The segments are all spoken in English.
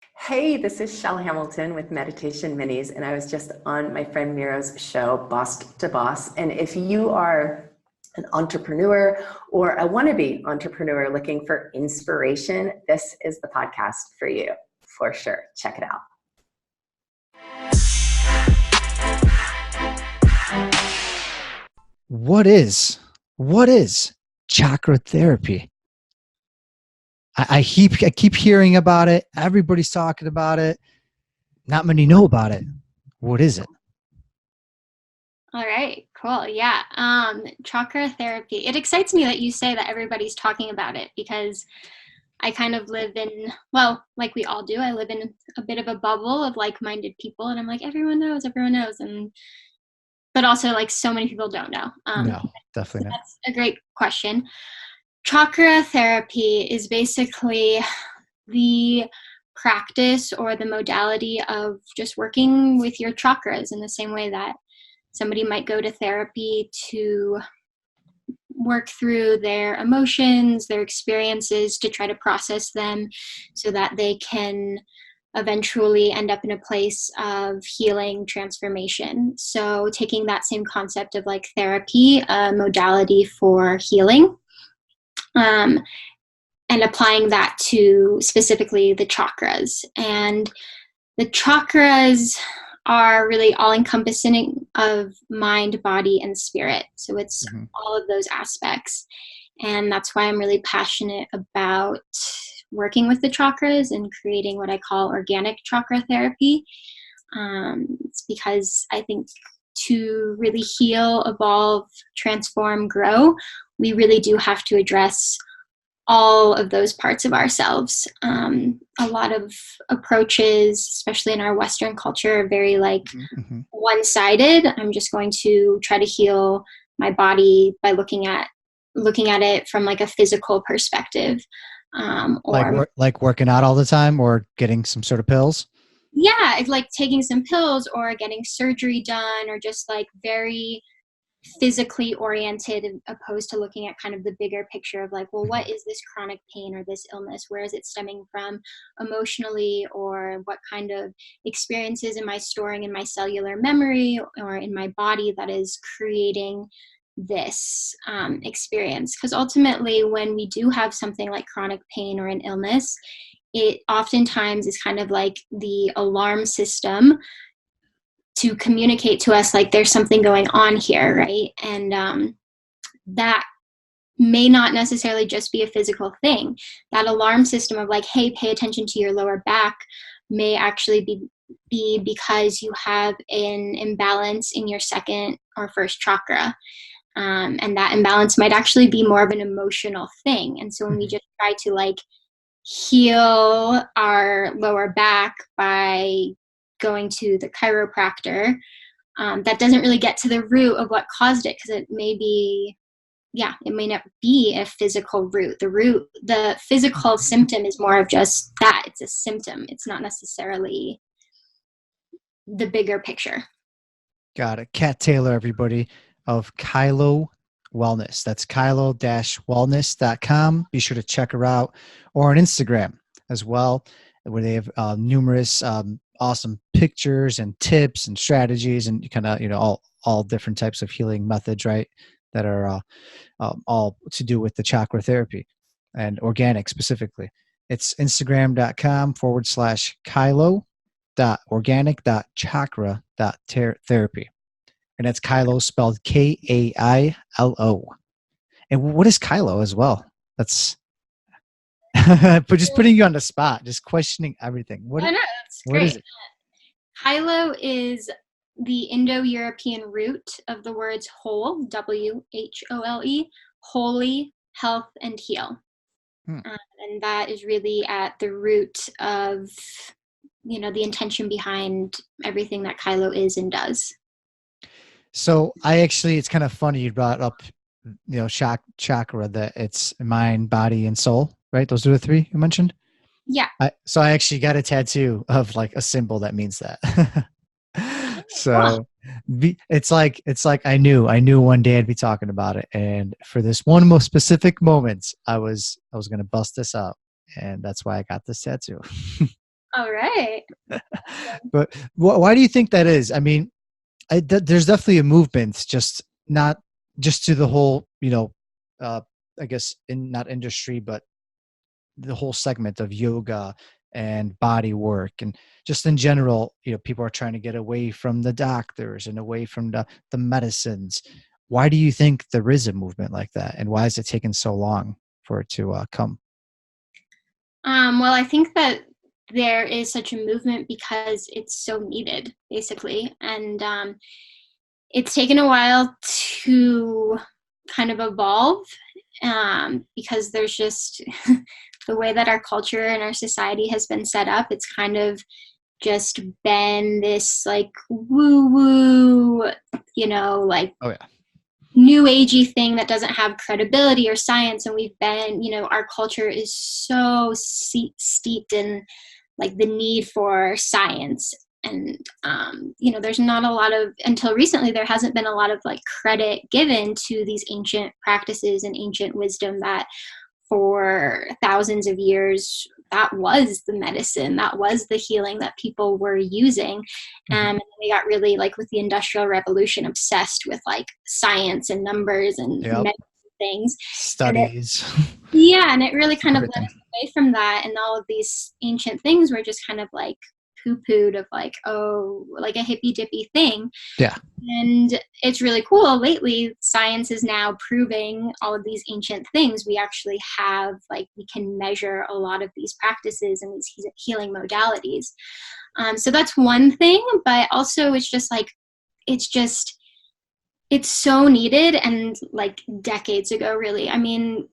Hey, this is Shell Hamilton with Meditation Minis, and I was just on my friend Miro's show, Boss to Boss. And if you are an entrepreneur or a wannabe entrepreneur looking for inspiration, this is the podcast for you, for sure. Check it out. What is chakra therapy? I keep hearing about it. Everybody's talking about it. Not many know about it. What is it? All right, cool. Yeah. Chakra therapy. It excites me that you say that everybody's talking about it because I kind of live in, well, like we all do, I live in a bit of a bubble of like-minded people and I'm like, everyone knows. But also like so many people don't know. No, So definitely not. that's a great question. Chakra therapy is basically the practice or the modality of just working with your chakras in the same way that somebody might go to therapy to work through their emotions, their experiences, to try to process them so that they can eventually end up in a place of healing transformation. So taking that same concept of like therapy, a modality for healing, um, and applying that to specifically the chakras. And the chakras are really all encompassing of mind, body, and spirit. So it's Mhm. all of those aspects. And that's why I'm really passionate about working with the chakras and creating what I call organic chakra therapy. It's because I think to really heal, evolve, transform, grow, we really do have to address all of those parts of ourselves. A lot of approaches, especially in our Western culture, are very like Mhm. one-sided. I'm just going to try to heal my body by looking at it from like a physical perspective, Like or like working out all the time or getting some sort of pills. yeah, it's like taking some pills or getting surgery done, or just like very physically oriented opposed to looking at kind of the bigger picture of like, well, what Mhm. is this chronic pain or this illness? Where is it stemming from emotionally, or what kind of experiences am I storing in my cellular memory or in my body that is creating this experience? Because ultimately, when we do have something like chronic pain or an illness, it oftentimes is kind of like the alarm system to communicate to us like there's something going on here, right? And that may not necessarily just be a physical thing. That alarm system of like, hey, pay attention to your lower back may actually be because you have an imbalance in your second or first chakra. And that imbalance might actually be more of an emotional thing. And so when we Mhm. just try to like heal our lower back by going to the chiropractor, that doesn't really get to the root of what caused it, because it may be, yeah, it may not be a physical root. The physical symptom is more of just that. It's a symptom. It's not necessarily the bigger picture. Got it. Kat Taylor, everybody, of Kailo Wellness. That's Kailo-wellness.com. Be sure to check her out, or on Instagram as well, where they have numerous awesome pictures and tips and strategies and kind of, all different types of healing methods, right? That are all to do with the chakra therapy and organic specifically. It's Instagram.com/Kailo.organic.chakra.therapy. And that's Kylo spelled Kailo. And what is Kylo as well? That's but just putting you on the spot, just questioning everything. What Oh no, that's what is great. it? Kylo is the Indo-European root of the words whole, WHOLE, holy, health, and heal. Hmm. And that is really at the root of, the intention behind everything that Kylo is and does. So it's kind of funny you brought up, chakra, that it's mind, body, and soul, right? Those are the three you mentioned. Yeah. I actually got a tattoo of like a symbol that means that. Cool. So it's like I knew one day I'd be talking about it, and for this one most specific moment, I was gonna bust this out, and that's why I got this tattoo. All right. But why do you think that is? I mean, there's definitely a movement, just not just to the whole, uh, I guess not industry, but the whole segment of yoga and body work, and just in general, people are trying to get away from the doctors and away from the medicines. Why do you think there is a movement like that, and why has it taken so long for it to come? Well, I think that there is such a movement because it's so needed, basically. And it's taken a while to kind of evolve because there's just the way that our culture and our society has been set up. It's kind of just been this like woo woo, like Oh yeah. new agey thing that doesn't have credibility or science. And we've been, our culture is so steeped in like the need for science. And there's not a lot of, until recently, there hasn't been a lot of like credit given to these ancient practices and ancient wisdom that for thousands of years, that was the medicine, that was the healing that people were using. And we got really, like with the Industrial Revolution, obsessed with like science and numbers and Yep. things. Studies. And it really kind of led Everything. us away from that. And all of these ancient things were just kind of like poo-pooed of like, oh, like a hippy dippy thing. Yeah. And it's really cool. Lately, science is now proving all of these ancient things. We actually have, like, we can measure a lot of these practices and these healing modalities. So that's one thing, but also it's just like, it's so needed. And like decades ago, really, I mean,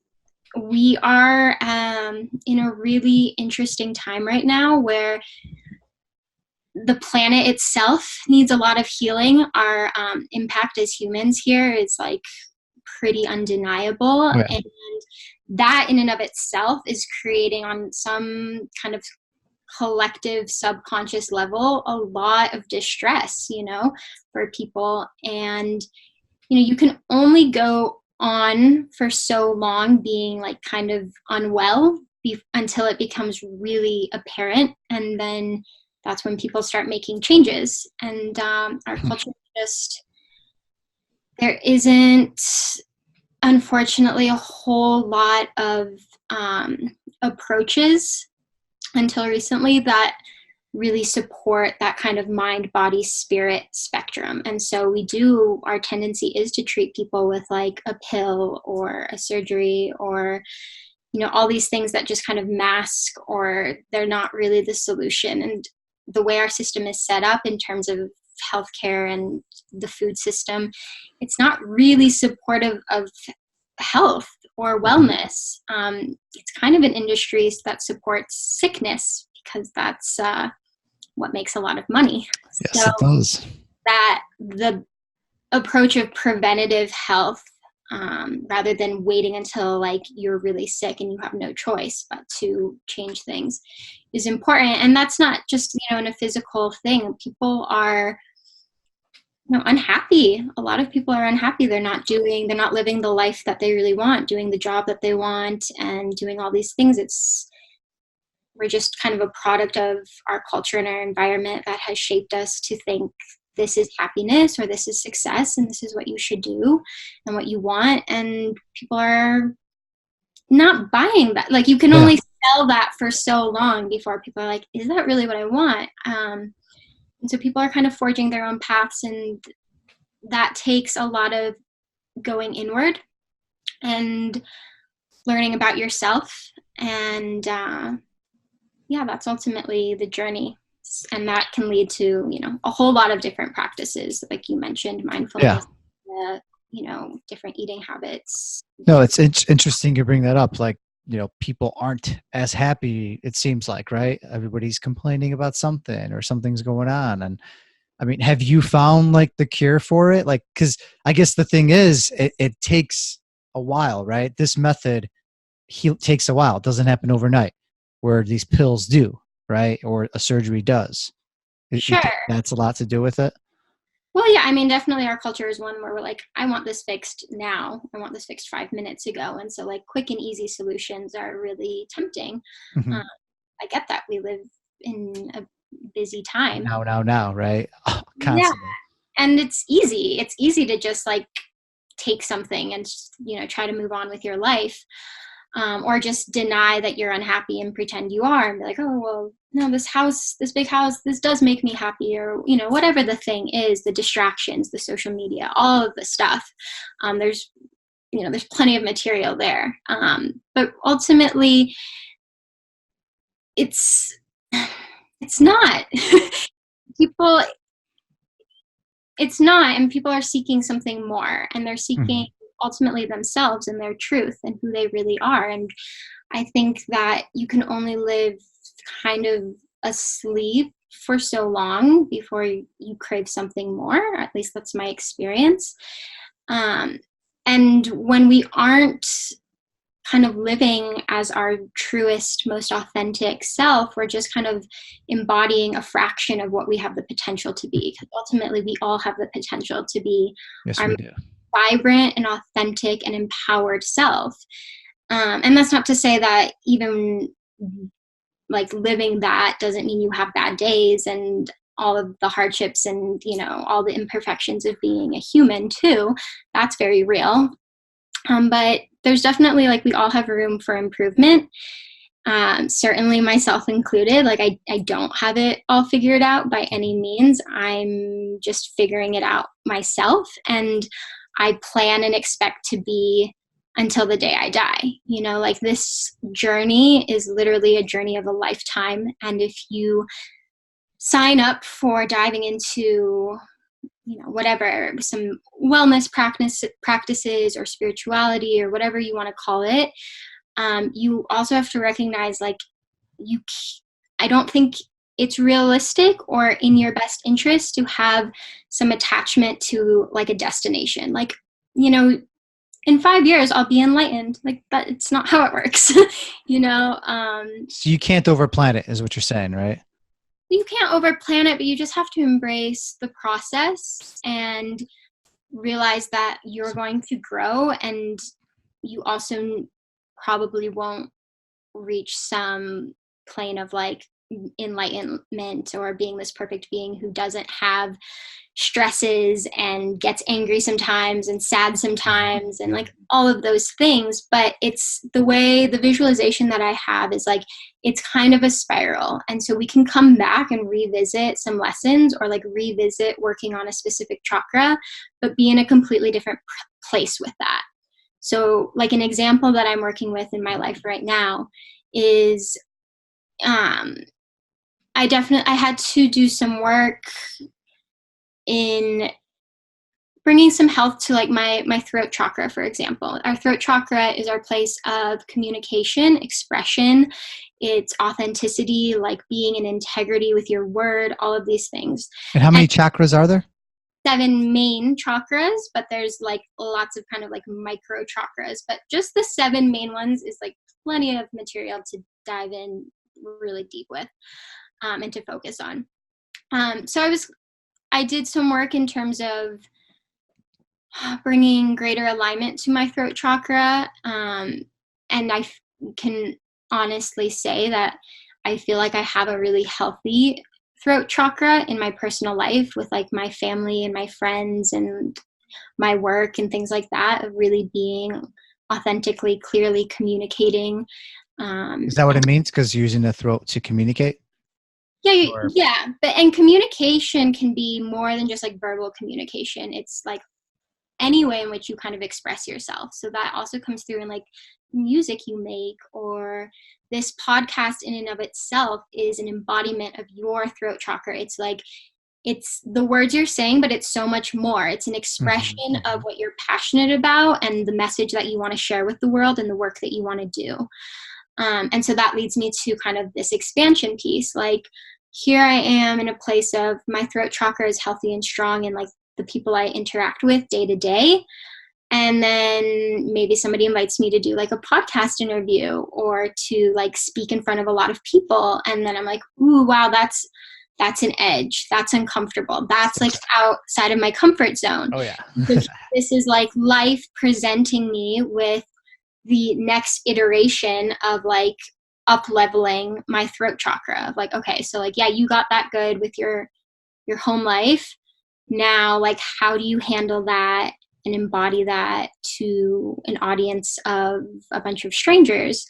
we are in a really interesting time right now where the planet itself needs a lot of healing. Our impact as humans here is like pretty undeniable. Oh, yeah. And that in and of itself is creating on some kind of collective subconscious level a lot of distress, for people. And, you can only go on for so long being like kind of unwell until it becomes really apparent. And then that's when people start making changes. And our culture there isn't, unfortunately, a whole lot of approaches until recently that really support that kind of mind, body, spirit spectrum. And so our tendency is to treat people with like a pill or a surgery or all these things that just kind of mask, or they're not really the solution. And the way our system is set up in terms of healthcare and the food system, it's not really supportive of health or wellness. It's kind of an industry that supports sickness because that's what makes a lot of money. Yes, So it does. that the approach of preventative health, rather than waiting until like you're really sick and you have no choice but to change things, is important. And that's not just in a physical thing. People are unhappy. A lot of people are unhappy. They're not living the life that they really want, doing the job that they want, and doing all these things. We're just kind of a product of our culture and our environment that has shaped us to think this is happiness or this is success and this is what you should do and what you want. And people are not buying that. Like, you can only sell that for so long before people are like, is that really what I want? And so people are kind of forging their own paths, and that takes a lot of going inward and learning about yourself. And that's ultimately the journey. And that can lead to, a whole lot of different practices, like you mentioned, mindfulness, different eating habits. No, it's interesting you bring that up. Like, people aren't as happy, it seems like, right? Everybody's complaining about something or something's going on. And I mean, have you found like the cure for it? Like, because I guess the thing is, it takes a while, right? This method takes a while. It doesn't happen overnight, where these pills do, right? Or a surgery does. Sure. That's a lot to do with it. Well, yeah, I mean, definitely our culture is one where we're like, I want this fixed now. I want this fixed 5 minutes ago. And so like quick and easy solutions are really tempting. Mm-hmm. I get that. We live in a busy time. Now, right? Oh, Yeah. constantly. And it's easy to just like take something and, you know, try to move on with your life. Or just deny that you're unhappy and pretend you are and be like, oh, well, no, this big house, this does make me happy, or, you know, whatever the thing is, the distractions, the social media, all of the stuff. There's plenty of material there. But ultimately it's not. people, it's not, and people are seeking something more, and they're seeking ultimately themselves and their truth and who they really are. And I think that you can only live kind of asleep for so long before you crave something more. At least that's my experience. And when we aren't kind of living as our truest, most authentic self, we're just kind of embodying a fraction of what we have the potential to be. Because ultimately, we all have the potential to be our vibrant and authentic and empowered self. And that's not to say that even like living that doesn't mean you have bad days and all of the hardships and, you know, all the imperfections of being a human too. That's very real. But there's definitely, like, we all have room for improvement. Certainly myself included. Like, I don't have it all figured out by any means. I'm just figuring it out myself. And I plan and expect to be until the day I die. You know, like, this journey is literally a journey of a lifetime. And if you sign up for diving into, you know, whatever, some wellness practices or spirituality or whatever you want to call it, you also have to recognize, like, I don't think it's realistic or in your best interest to have some attachment to, like, a destination. Like, you know, in 5 years I'll be enlightened. Like, that, it's not how it works. You know. So you can't overplan it, is what you're saying, right? You can't overplan it, but you just have to embrace the process and realize that you're going to grow, and you also probably won't reach some plane of, like, enlightenment or being this perfect being who doesn't have stresses and gets angry sometimes and sad sometimes and, like, all of those things. But it's the way, the visualization that I have is, like, it's kind of a spiral. And so we can come back and revisit some lessons or, like, revisit working on a specific chakra, but be in a completely different place with that. So, like, an example that I'm working with in my life right now is I had to do some work in bringing some health to, like, my throat chakra, for example. Our throat chakra is our place of communication, expression, it's authenticity, like being in integrity with your word, all of these things. And how many chakras are there? 7 main chakras, but there's, like, lots of kind of, like, micro chakras. But just the 7 main ones is, like, plenty of material to dive in really deep with, and to focus on. So I did some work in terms of bringing greater alignment to my throat chakra. And I can honestly say that I feel like I have a really healthy throat chakra in my personal life with, like, my family and my friends and my work and things like that, of really being authentically, clearly communicating. Is that what it means? Because you're using the throat to communicate? Yeah. And communication can be more than just, like, verbal communication. It's, like, any way in which you kind of express yourself. So that also comes through in, like, music you make, or this podcast in and of itself is an embodiment of your throat chakra. It's like, it's the words you're saying, but it's so much more. It's an expression of what you're passionate about and the message that you want to share with the world and the work that you want to do. And so that leads me to kind of this expansion piece. Like, here I am in a place of my throat chakra is healthy and strong, and, like, the people I interact with day to day. And then maybe somebody invites me to do, like, a podcast interview or to, like, speak in front of a lot of people. And then I'm like, ooh, wow, that's an edge. That's uncomfortable. That's, like, outside of my comfort zone. Oh, yeah. This is, like, life presenting me with the next iteration of, like, up leveling my throat chakra. Like, okay, so like, yeah, you got that good with your home life. Now, like, how do you handle that and embody that to an audience of a bunch of strangers?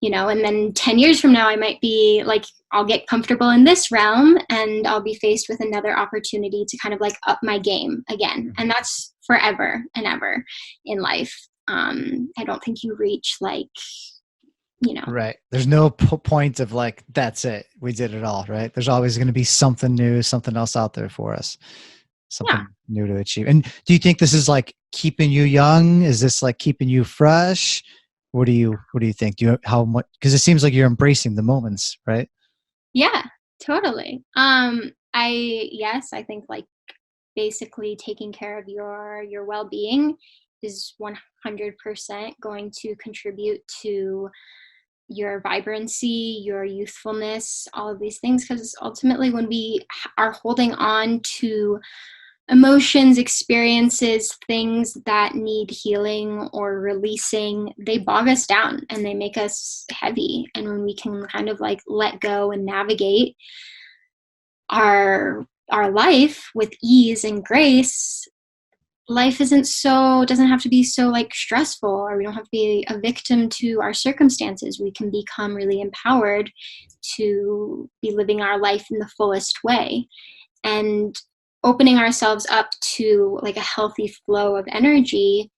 You know, and then 10 years from now, I might be like, I'll get comfortable in this realm and I'll be faced with another opportunity to kind of like up my game again. And that's forever and ever in life. I don't think you reach like, you know. Right. There's no point of like, that's it. We did it all, right? There's always going to be something new, something else out there for us, something new to achieve. And do you think this is like keeping you young? Is this like keeping you fresh? What do you think? How much, because it seems like you're embracing the moments, right? Yeah, totally. I think like basically taking care of your well-being is 100% going to contribute to your vibrancy, your youthfulness, all of these things. Because ultimately, when we are holding on to emotions, experiences, things that need healing or releasing, they bog us down and they make us heavy. And when we can kind of like let go and navigate our life with ease and grace, life doesn't have to be so like stressful, or we don't have to be a victim to our circumstances. We can become really empowered to be living our life in the fullest way. And opening ourselves up to like a healthy flow of energy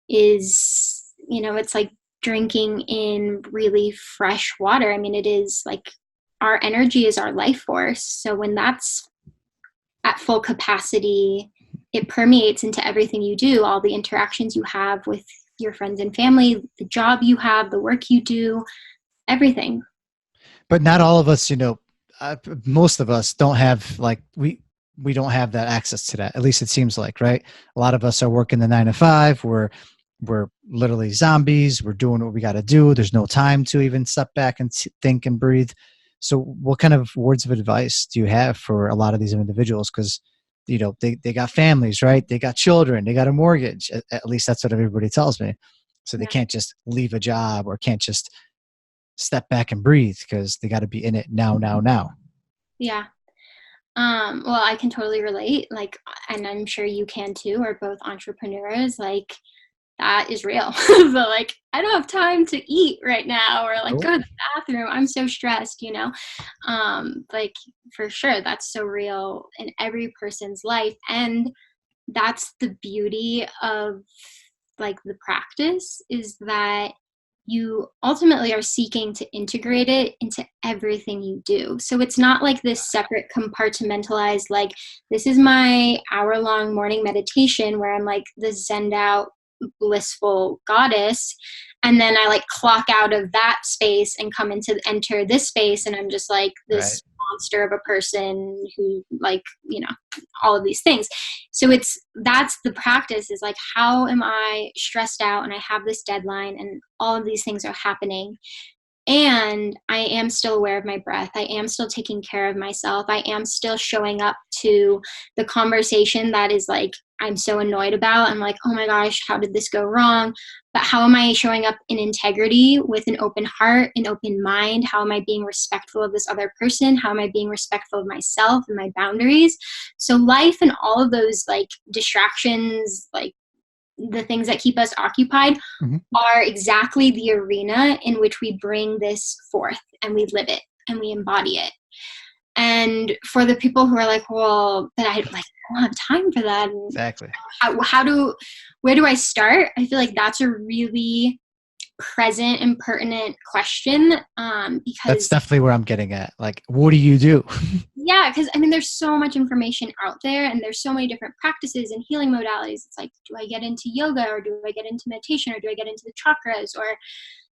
is, you know, it's like drinking in really fresh water. I mean, it is like our energy is our life force. So when that's at full capacity, it permeates into everything you do, all the interactions you have with your friends and family, the job you have, the work you do, everything. But not all of us, you know, most of us don't have like, we don't have that access to that. At least it seems like, right? A lot of us are working the 9 to 5. We're literally zombies. We're doing what we got to do. There's no time to even step back and think and breathe. So what kind of words of advice do you have for a lot of these individuals? Because, you know, they got families, right? They got children, they got a mortgage. At least that's what everybody tells me. So they can't just leave a job or can't just step back and breathe because they got to be in it now. Yeah. Well, I can totally relate. Like, and I'm sure you can too. We're both entrepreneurs. Like, that is real. But like, I don't have time to eat right now, or like go to the bathroom. I'm so stressed, you know? Like, for sure, that's so real in every person's life. And that's the beauty of like the practice, is that you ultimately are seeking to integrate it into everything you do. So it's not like this separate compartmentalized, like, this is my hour-long morning meditation where I'm like the zenned out blissful goddess, and then I like clock out of that space and enter this space, and I'm just like this monster of a person who, like, you know, all of these things. So that's the practice, is like, how am I stressed out and I have this deadline and all of these things are happening, and I am still aware of my breath. I am still taking care of myself. I am still showing up to the conversation that is like, I'm so annoyed about. I'm like, oh my gosh, how did this go wrong? But how am I showing up in integrity with an open heart, an open mind? How am I being respectful of this other person? How am I being respectful of myself and my boundaries? So life and all of those like distractions, like the things that keep us occupied, are exactly the arena in which we bring this forth and we live it and we embody it. And for the people who are like, well, but I don't have time for that. And Exactly. Where do I start? I feel like that's a really present and pertinent question, because that's definitely where I'm getting at. Like, what do you do? Yeah, because I mean, there's so much information out there, and there's so many different practices and healing modalities. It's like, do I get into yoga, or do I get into meditation, or do I get into the chakras, or,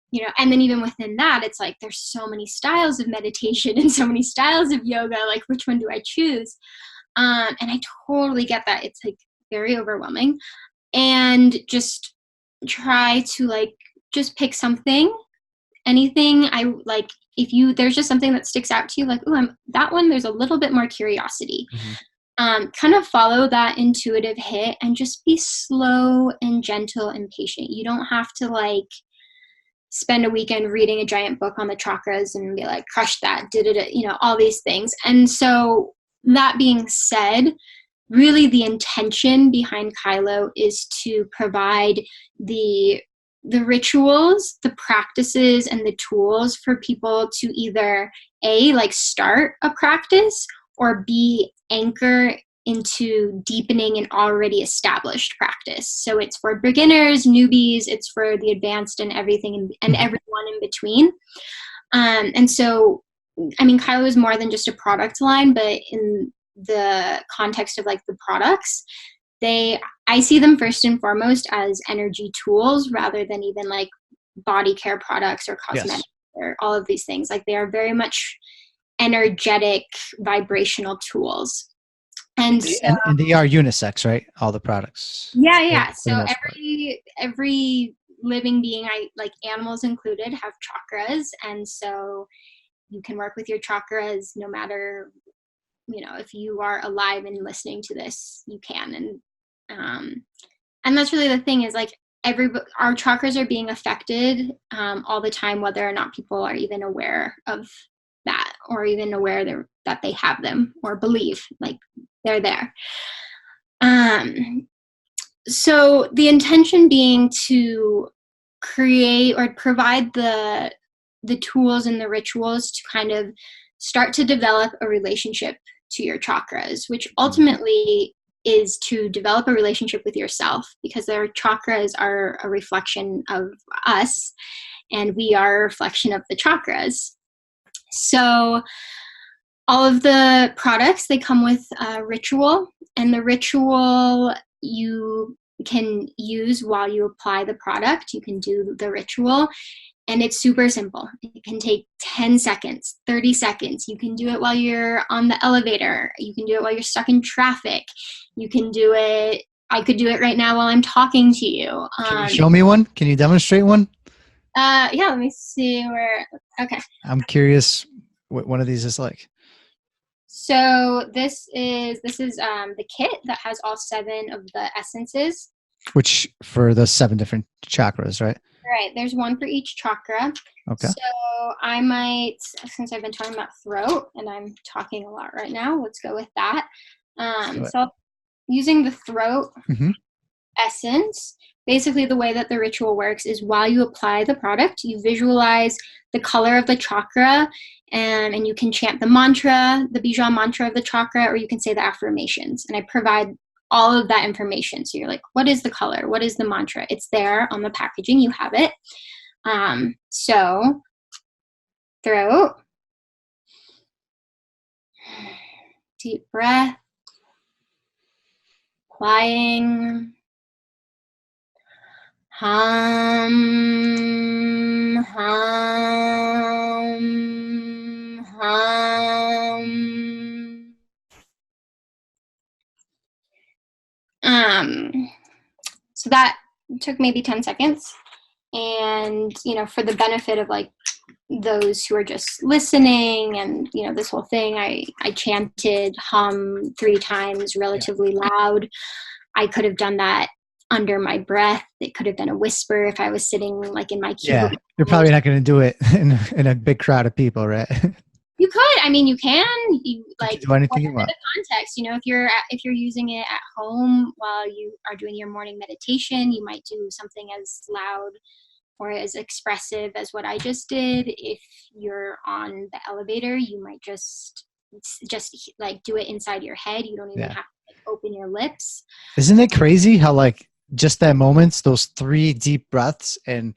you know? And then even within that, it's like there's so many styles of meditation and so many styles of yoga. Like, which one do I choose? And I totally get that. It's like very overwhelming, and just try to like just pick something, anything. I like, if there's just something that sticks out to you, like, oh, that one, there's a little bit more curiosity. Kind of follow that intuitive hit and just be slow and gentle and patient. You don't have to like spend a weekend reading a giant book on the chakras and be like, crush that, did it, all these things. And so that being said, really the intention behind Kailo is to provide the rituals, the practices, and the tools for people to either A, like start a practice, or B, anchor into deepening an already established practice. So it's for beginners, newbies, it's for the advanced, and everything and everyone in between. And so, I mean, Kailo is more than just a product line, but in the context of like the products, I see them first and foremost as energy tools rather than even like body care products or cosmetics or all of these things. Like they are very much energetic, vibrational tools. And they are unisex, right? All the products. Yeah. So every living being, like animals included, have chakras, and so you can work with your chakras no matter, if you are alive and listening to this, you can. And that's really the thing, is like our chakras are being affected all the time, whether or not people are even aware of that, or even aware that they have them, or believe like they're there. So the intention being to create or provide the tools and the rituals to kind of start to develop a relationship to your chakras, which ultimately is to develop a relationship with yourself, because their chakras are a reflection of us, and we are a reflection of the chakras. So all of the products, they come with a ritual, and the ritual you can use while you apply the product. You can do the ritual, and it's super simple. It can take 10 seconds, 30 seconds. You can do it while you're on the elevator. You can do it while you're stuck in traffic. You can do it. I could do it right now while I'm talking to you. Can you show me one? Can you demonstrate one? Yeah, let me see where. Okay. I'm curious what one of these is like. So this is the kit that has all 7 of the essences. Which for the 7 different chakras, right? Right. There's one for each chakra. Okay. So I might, since I've been talking about throat, and I'm talking a lot right now, let's go with that. So using the throat essence, basically the way that the ritual works is while you apply the product, you visualize the color of the chakra, and you can chant the mantra, the Bijan mantra of the chakra, or you can say the affirmations. And I provide all of that information. So you're like, what is the color? What is the mantra? It's there on the packaging. You have it. So throat, deep breath, applying, hum, hum, hum. So that took maybe 10 seconds. And, for the benefit of like those who are just listening and, this whole thing, I chanted hum 3 times relatively loud. I could have done that under my breath. It could have been a whisper if I was sitting like in my cubicle. Yeah, you're probably not going to do it in a big crowd of people, right? You could. I mean, you can. You like do anything you want. The context. If you're using it at home while you are doing your morning meditation, you might do something as loud or as expressive as what I just did. If you're on the elevator, you might just like do it inside your head. You don't even have to like, open your lips. Isn't it crazy how like just that moments, those 3 deep breaths, and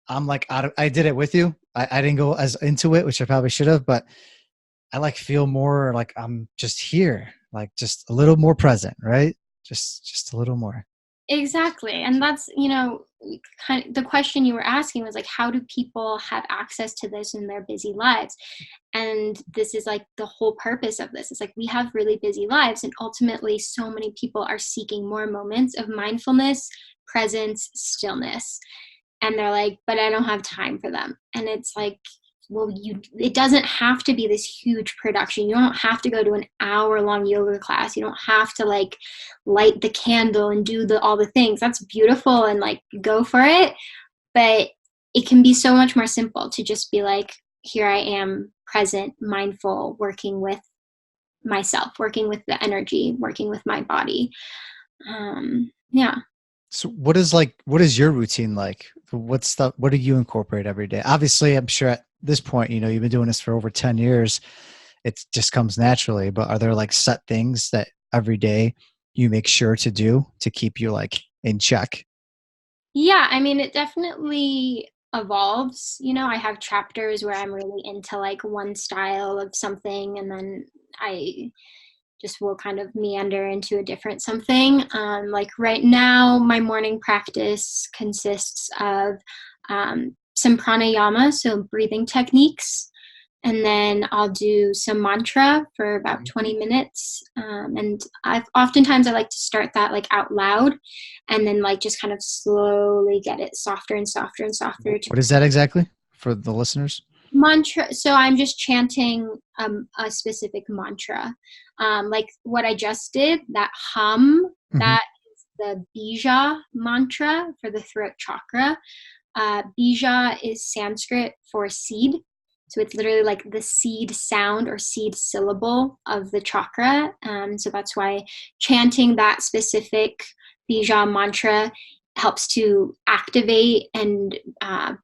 I'm like, I did it with you. I didn't go as into it, which I probably should have, but I like feel more like I'm just here, like just a little more present, right? Just a little more. Exactly. And that's, kind of the question you were asking was like, how do people have access to this in their busy lives? And this is like the whole purpose of this. It's like we have really busy lives, and ultimately so many people are seeking more moments of mindfulness, presence, stillness. And they're like, but I don't have time for them. And it's like, well, it doesn't have to be this huge production. You don't have to go to an hour-long yoga class. You don't have to like light the candle and do all the things. That's beautiful, and like go for it. But it can be so much more simple to just be like, here I am, present, mindful, working with myself, working with the energy, working with my body. Yeah. So what is your routine like? What do you incorporate every day? Obviously, I'm sure at this point, you know, you've been doing this for over 10 years. It just comes naturally, but are there like set things that every day you make sure to do to keep you like in check? Yeah, I mean, it definitely evolves. You know, I have chapters where I'm really into like one style of something, and then I just will kind of meander into a different something. Like right now, my morning practice consists of some pranayama, so breathing techniques. And then I'll do some mantra for about 20 minutes. And oftentimes I like to start that like out loud and then like just kind of slowly get it softer and softer and softer. What is that exactly for the listeners? Mantra. So I'm just chanting a specific mantra. Like what I just did, that hum, that is the bija mantra for the throat chakra. Bija is Sanskrit for seed. So it's literally like the seed sound or seed syllable of the chakra. So that's why chanting that specific bija mantra helps to activate and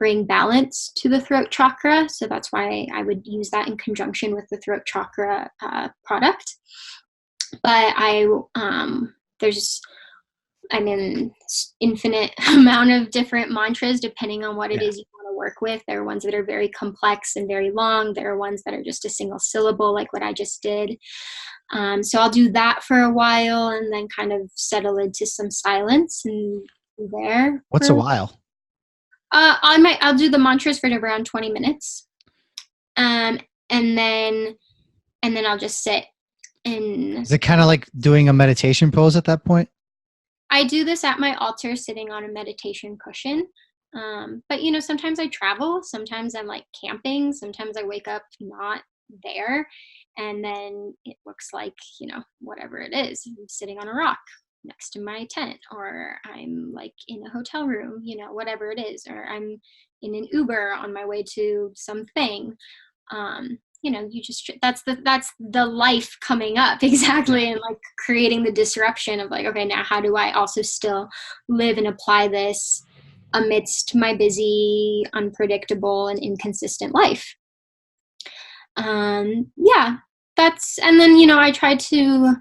bring balance to the throat chakra. So that's why I would use that in conjunction with the throat chakra product. But there's infinite amount of different mantras depending on what it is you want to work with. There are ones that are very complex and very long. There are ones that are just a single syllable, like what I just did. So I'll do that for a while and then kind of settle into some silence and there. What's a while? I'll do the mantras for around 20 minutes. And then I'll just sit. And Is it kind of like doing a meditation pose at that point? I do this at my altar sitting on a meditation cushion. But, you know, sometimes I travel. Sometimes I'm like camping. Sometimes I wake up not there. And then it looks like, you know, whatever it is. I'm sitting on a rock next to my tent, or I'm like in a hotel room, you know, whatever it is, or I'm in an Uber on my way to something. You know, you just that's the life coming up exactly, and like creating the disruption of like, okay, now how do I also still live and apply this amidst my busy, unpredictable, and inconsistent life? Yeah, and then, you know, I try to.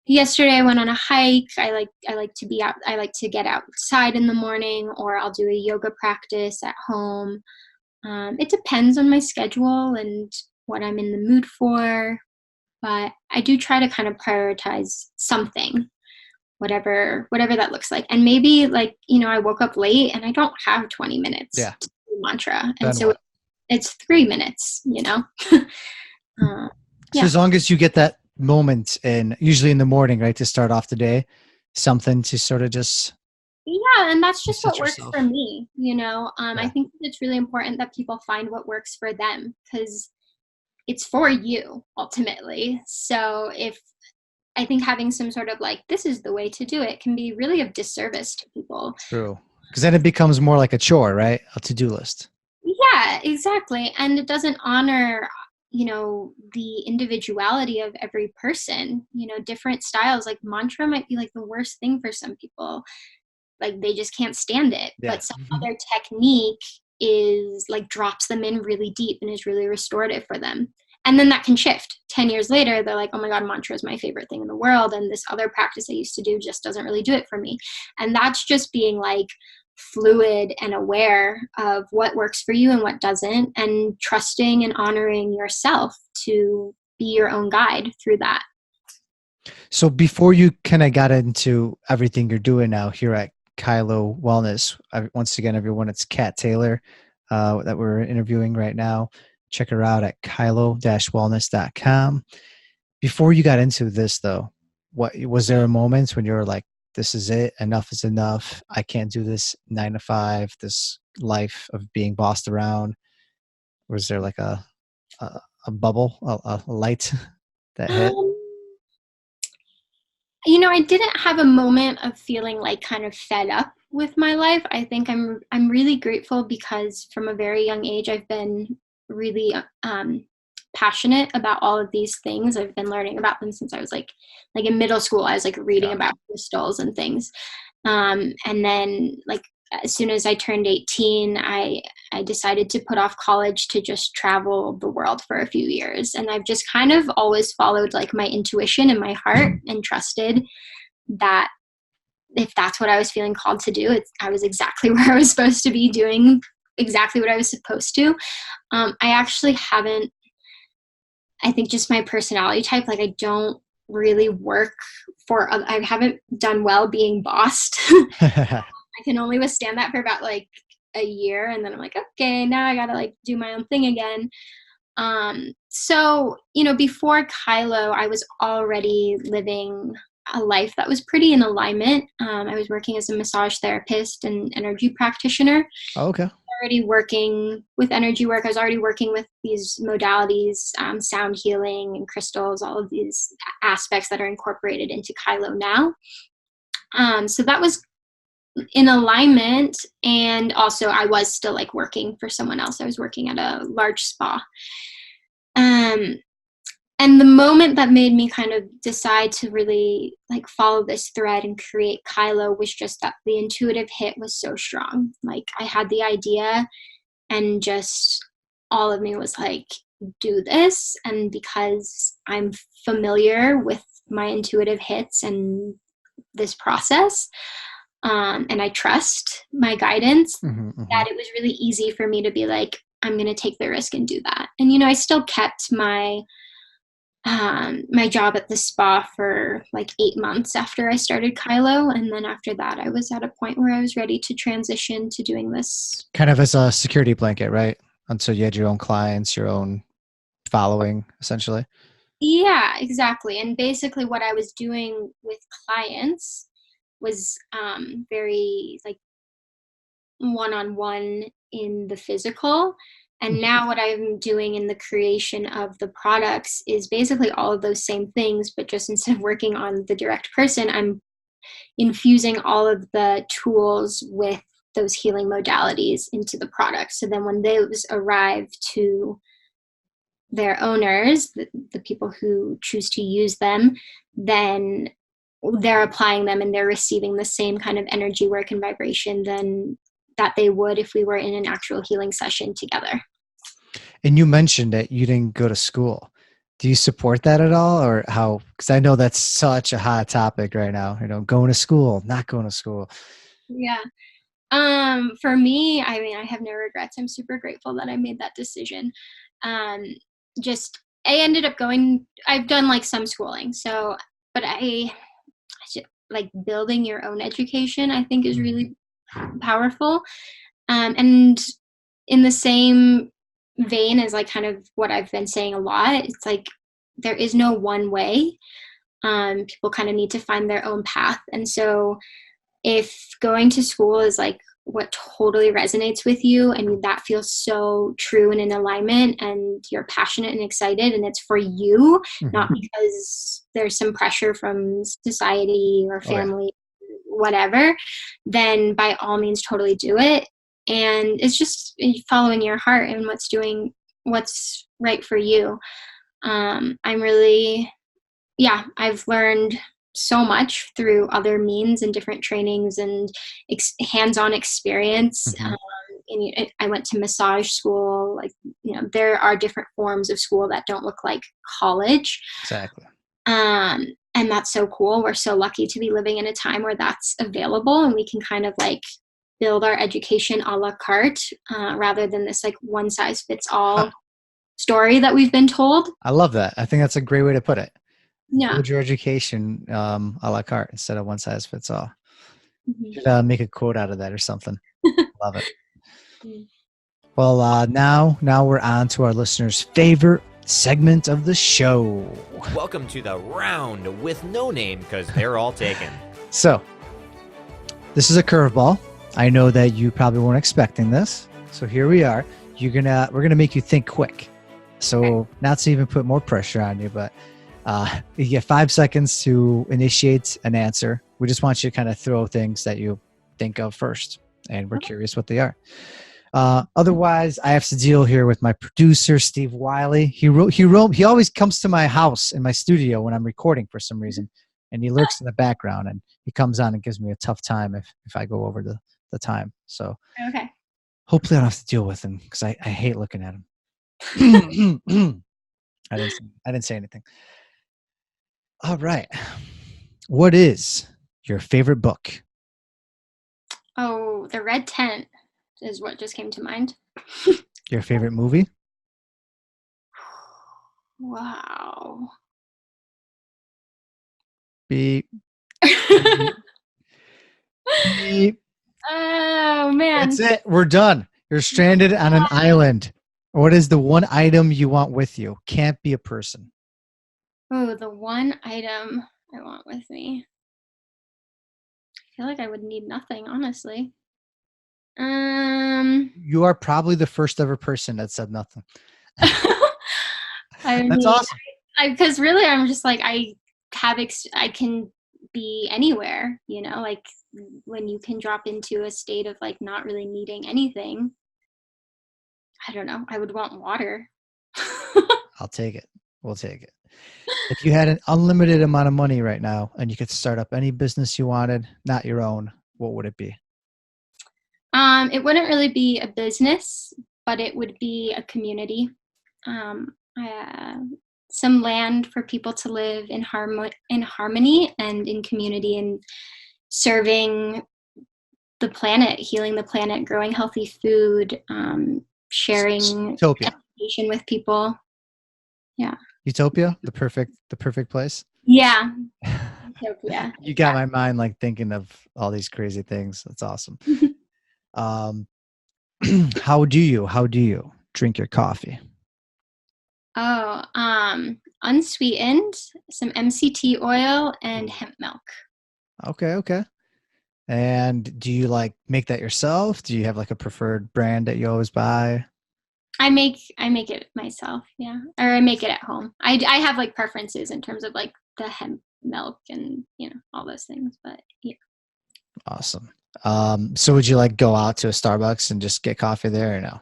Yesterday I went on a hike. I like to be out. I like to get outside in the morning, or I'll do a yoga practice at home. It depends on my schedule and what I'm in the mood for, but I do try to kind of prioritize something, whatever that looks like. And maybe like, you know, I woke up late and I don't have 20 minutes to do mantra. And Then so what? it's 3 minutes, you know? So as long as you get that moment usually in the morning, right, to start off the day, something to sort of just and that's just what works yourself. for me, you know. I think it's really important that people find what works for them, because it's for you ultimately. So if I think having some sort of like, this is the way to do it, can be really of disservice to people. True. Because then it becomes more like a chore, right? A to-do list. Yeah, exactly. And it doesn't honor, you know, the individuality of every person. You know, different styles, like mantra might be like the worst thing for some people. Like they just can't stand it. Yeah. But some other technique is like drops them in really deep and is really restorative for them. And then that can shift. 10 years later, they're like, oh my God, mantra is my favorite thing in the world. And this other practice I used to do just doesn't really do it for me. And that's just being like fluid and aware of what works for you and what doesn't, and trusting and honoring yourself to be your own guide through that. So before you kind of got into everything you're doing now here at Kailo Wellness, once again, everyone, it's Kat Taylor that we're interviewing right now. Check her out at kailo-wellness.com. Before you got into this, though, what was there a moment when you were like, this is it, enough is enough, I can't do this 9 to 5, this life of being bossed around? Was there like a bubble, a light that hit? You know, I didn't have a moment of feeling like kind of fed up with my life. I think I'm really grateful because from a very young age I've been really passionate about all of these things. I've been learning about them since I was like in middle school. I was like reading about crystals and things. And then like as soon as I turned 18, I decided to put off college to just travel the world for a few years. And I've just kind of always followed like my intuition and my heart and trusted that if that's what I was feeling called to do, I was exactly where I was supposed to be doing exactly what I was supposed to. I actually haven't, I think just my personality type, like I don't really work I haven't done well being bossed. I can only withstand that for about like a year. And then I'm like, okay, now I got to like do my own thing again. So, before Kailo, I was already living a life that was pretty in alignment. I was working as a massage therapist and energy practitioner. Oh, okay. Already working with energy work. I was already working with these modalities, sound healing and crystals, all of these aspects that are incorporated into Kailo now. So that was in alignment. And also I was still like working for someone else. I was working at a large spa. And the moment that made me kind of decide to really like follow this thread and create Kailo was just that the intuitive hit was so strong. Like I had the idea and just all of me was like, do this. And because I'm familiar with my intuitive hits and this process, and I trust my guidance, that it was really easy for me to be like, I'm going to take the risk and do that. And, I still kept my job at the spa for like 8 months after I started Kailo. And then after that, I was at a point where I was ready to transition to doing this. Kind of as a security blanket, right? Until you had your own clients, your own following, essentially. Yeah, exactly. And basically what I was doing with clients was very like one-on-one in the physical. And now what I'm doing in the creation of the products is basically all of those same things, but just instead of working on the direct person, I'm infusing all of the tools with those healing modalities into the product. So then when those arrive to their owners, the people who choose to use them, then they're applying them and they're receiving the same kind of energy work and vibration than that they would if we were in an actual healing session together. And you mentioned that you didn't go to school. Do you support that at all, or how? Because I know that's such a hot topic right now. Going to school, not going to school. Yeah. For me, I mean, I have no regrets. I'm super grateful that I made that decision. Just I ended up I've done like some schooling. So, but I like building your own education, I think is really powerful. And in the same vein as like kind of what I've been saying a lot, it's like there is no one way. People kind of need to find their own path. And so if going to school is like what totally resonates with you and that feels so true and in alignment and you're passionate and excited and it's for you, not because there's some pressure from society or family, whatever, then by all means totally do it. And it's just following your heart and what's right for you. I've learned so much through other means and different trainings and hands-on experience. I went to massage school. Like, there are different forms of school that don't look like college. Exactly. And that's so cool. We're so lucky to be living in a time where that's available and we can kind of like build our education a la carte rather than this like one size fits all story that we've been told. I love that. I think that's a great way to put it. Yeah. Build your education a la carte instead of one size fits all. Should make a quote out of that or something. Love it. Well, now we're on to our listeners' favorite segment of the show. Welcome to the round with no name because they're all taken. So, this is a curveball. I know that you probably weren't expecting this. So here we are. We're gonna make you think quick. So not to even put more pressure on you, but you get 5 seconds to initiate an answer. We just want you to kind of throw things that you think of first, and we're curious what they are. Otherwise, I have to deal here with my producer, Steve Wiley. He always comes to my house in my studio when I'm recording for some reason, and he lurks in the background, and he comes on and gives me a tough time if I go over the time. So Okay. hopefully I don't have to deal with him, because I hate looking at him. I didn't say anything. All right. What is your favorite book? Oh, The Red Tent is what just came to mind. Your favorite movie? Wow. Beep. Beep. Oh, man. That's it. We're done. You're stranded on an island. What is the one item you want with you? Can't be a person. Oh, the one item I want with me. I feel like I would need nothing, honestly. You are probably the first ever person that said nothing. I That's mean, awesome. because really, I'm just like, I can be anywhere, like when you can drop into a state of like not really needing anything. I don't know. I would want water. I'll take it. We'll take it. If you had an unlimited amount of money right now and you could start up any business you wanted, not your own, what would it be? It wouldn't really be a business, but it would be a community. Some land for people to live in harmony and in community, and serving the planet, healing the planet, growing healthy food, sharing Utopia. education with people. Yeah. Utopia, the perfect place. Yeah. Utopia. You got my mind like thinking of all these crazy things. That's awesome. How do you drink your coffee? Oh, unsweetened, some MCT oil, and hemp milk. Okay. And do you like make that yourself? Do you have like a preferred brand that you always buy? I make it myself, yeah, or I make it at home. I have like preferences in terms of like the hemp milk and all those things, but yeah. Awesome. So would you like go out to a Starbucks and just get coffee there, or no?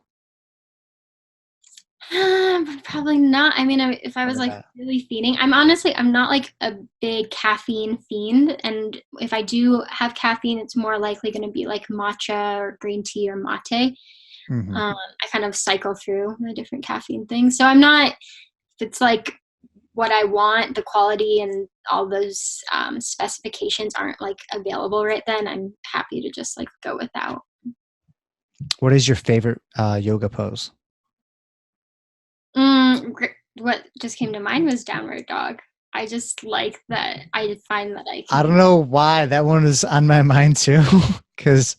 Probably not. I mean, if I was like really fiending, I'm not like a big caffeine fiend, and if I do have caffeine, it's more likely going to be like matcha or green tea or mate. Mm-hmm. I kind of cycle through the different caffeine things, so I'm not. If it's like what I want, the quality and all those specifications aren't like available right then, I'm happy to just like go without. What is your favorite yoga pose? What just came to mind was downward dog. I just like that. I find that I don't know why that one is on my mind too, because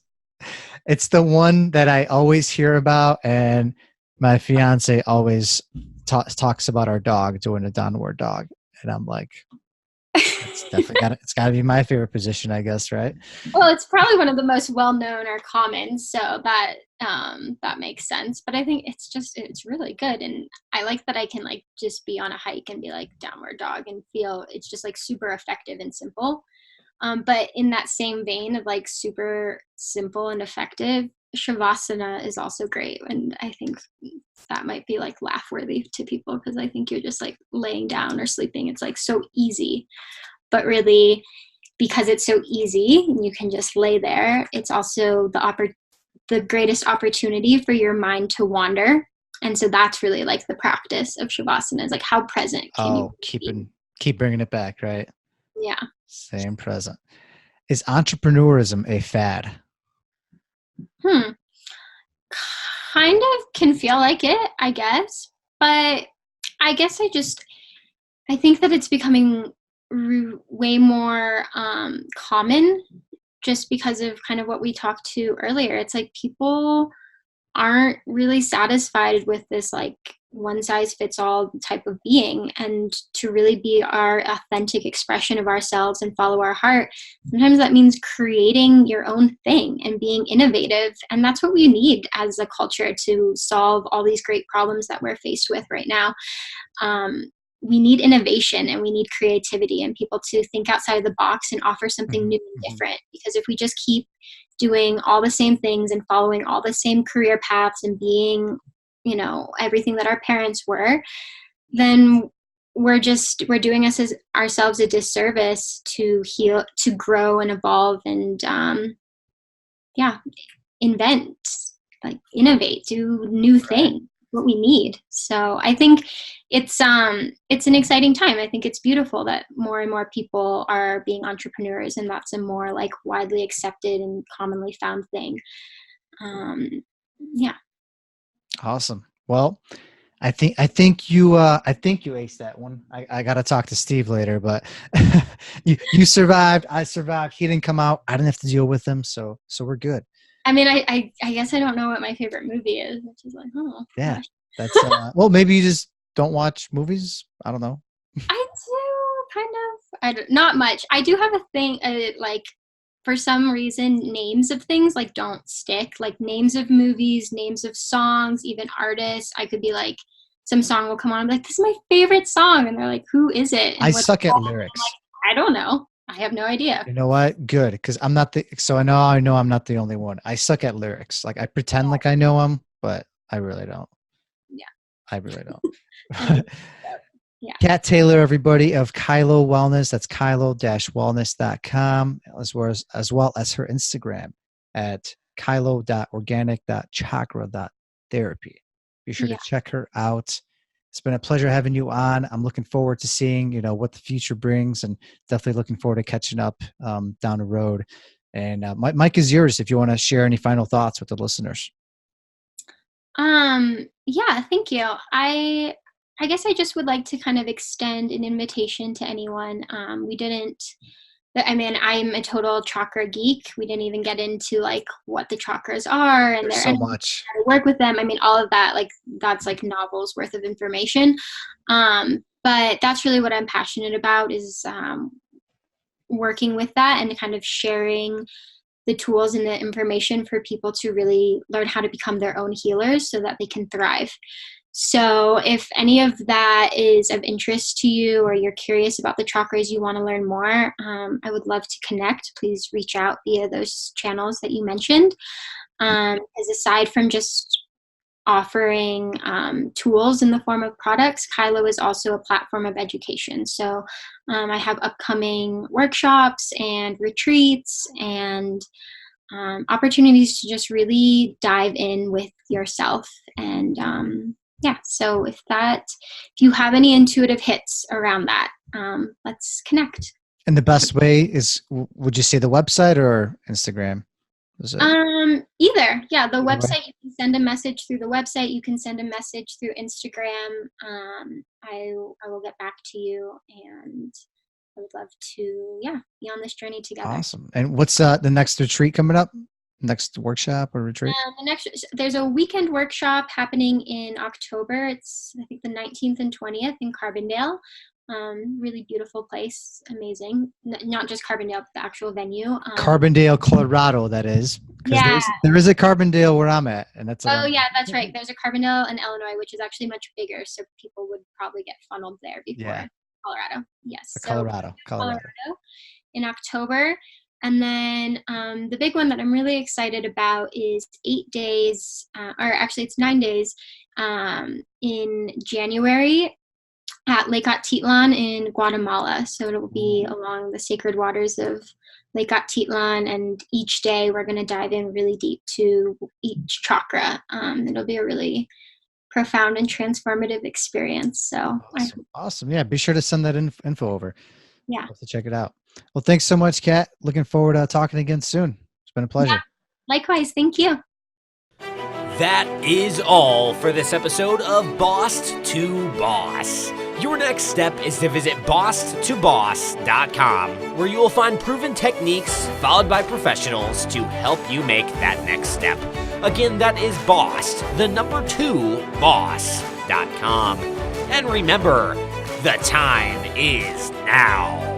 it's the one that I always hear about, and my fiance always talks about our dog doing a downward dog, and I'm like, it's definitely got to be my favorite position, I guess, right? Well, it's probably one of the most well-known or common, so that makes sense. But I think it's really good, and I like that I can like just be on a hike and be like downward dog and feel it's just like super effective and simple. But in that same vein of like super simple and effective, Shavasana is also great, and I think that might be like laugh worthy to people, because I think you're just like laying down or sleeping. It's like so easy, but really, because it's so easy and you can just lay there, it's also the greatest opportunity for your mind to wander. And so that's really like the practice of Shavasana, is like how present can you keep bringing it back, right? Yeah. Same present. Is entrepreneurism a fad? Kind of can feel like it, I guess. But I guess I think that it's becoming way more common, just because of kind of what we talked to earlier. It's like people aren't really satisfied with this like one size fits all type of being, and to really be our authentic expression of ourselves and follow our heart, sometimes that means creating your own thing and being innovative. And that's what we need as a culture to solve all these great problems that we're faced with right now. We need innovation, and we need creativity, and people to think outside of the box and offer something new and different. Because if we just keep doing all the same things and following all the same career paths and being, everything that our parents were, then we're doing ourselves a disservice to heal, to grow and evolve and invent, like innovate, do new things, what we need. So I think it's an exciting time. I think it's beautiful that more and more people are being entrepreneurs, and that's a more like widely accepted and commonly found thing. Awesome. Well, I think you aced that one. I got to talk to Steve later, but you survived. I survived. He didn't come out. I didn't have to deal with him. So we're good. I mean, I guess I don't know what my favorite movie is, which is like, oh, yeah, gosh. That's well, maybe you just don't watch movies. I don't know. I do kind of. Not much. I do have a thing, like for some reason, names of things like don't stick. Like names of movies, names of songs, even artists. I could be like, some song will come on, I'm like, this is my favorite song, and they're like, who is it? And I suck at lyrics. Like, I don't know. I have no idea. You know what? Good, because I'm not I know I'm not the only one. I suck at lyrics. Like I pretend like I know them, but I really don't. Yeah. I really don't. Yeah. Kat Taylor, everybody, of Kailo Wellness. That's Kailo-wellness.com, as well as her Instagram at kailo.organic.chakra.therapy. Be sure to check her out. It's been a pleasure having you on. I'm looking forward to seeing, what the future brings, and definitely looking forward to catching up down the road. And Mike is yours if you want to share any final thoughts with the listeners. Yeah, thank you. I guess I just would like to kind of extend an invitation to anyone. I'm a total chakra geek. We didn't even get into like what the chakras are and There's so much. how to work with them. I mean, all of that, like that's like novels worth of information. But that's really what I'm passionate about is working with that and kind of sharing the tools and the information for people to really learn how to become their own healers so that they can thrive. So if any of that is of interest to you, or you're curious about the chakras, you want to learn more, I would love to connect. Please reach out via those channels that you mentioned. As aside from just offering tools in the form of products, Kailo is also a platform of education. So I have upcoming workshops and retreats and opportunities to just really dive in with yourself. And so if you have any intuitive hits around that, let's connect. And the best way is, would you say the website or Instagram? Either. Yeah, the website, you can send a message through the website. You can send a message through Instagram. I will get back to you, and I would love to, be on this journey together. Awesome. And what's the next retreat coming up? Next workshop or retreat? There's a weekend workshop happening in October. It's, I think, the 19th and 20th in Carbondale. Really beautiful place. Amazing. Not just Carbondale, but the actual venue. Carbondale, Colorado, that is. Yeah. There is a Carbondale where I'm at, and that's. Oh yeah, that's right. There's a Carbondale in Illinois, which is actually much bigger, so people would probably get funneled there before Colorado. Yes. Colorado in October. And then the big one that I'm really excited about is 8 days, or actually it's 9 days in January at Lake Atitlan in Guatemala. So it will be along the sacred waters of Lake Atitlan, and each day we're going to dive in really deep to each chakra. It'll be a really profound and transformative experience. So awesome. Yeah, be sure to send that info over. Yeah. I'll have to check it out. Well, thanks so much, Kat. Looking forward to talking again soon. It's been a pleasure. Yeah, likewise. Thank you. That is all for this episode of Boss to Boss. Your next step is to visit bosstoboss.com, where you will find proven techniques followed by professionals to help you make that next step. Again, that is boss2boss.com. And remember, the time is now.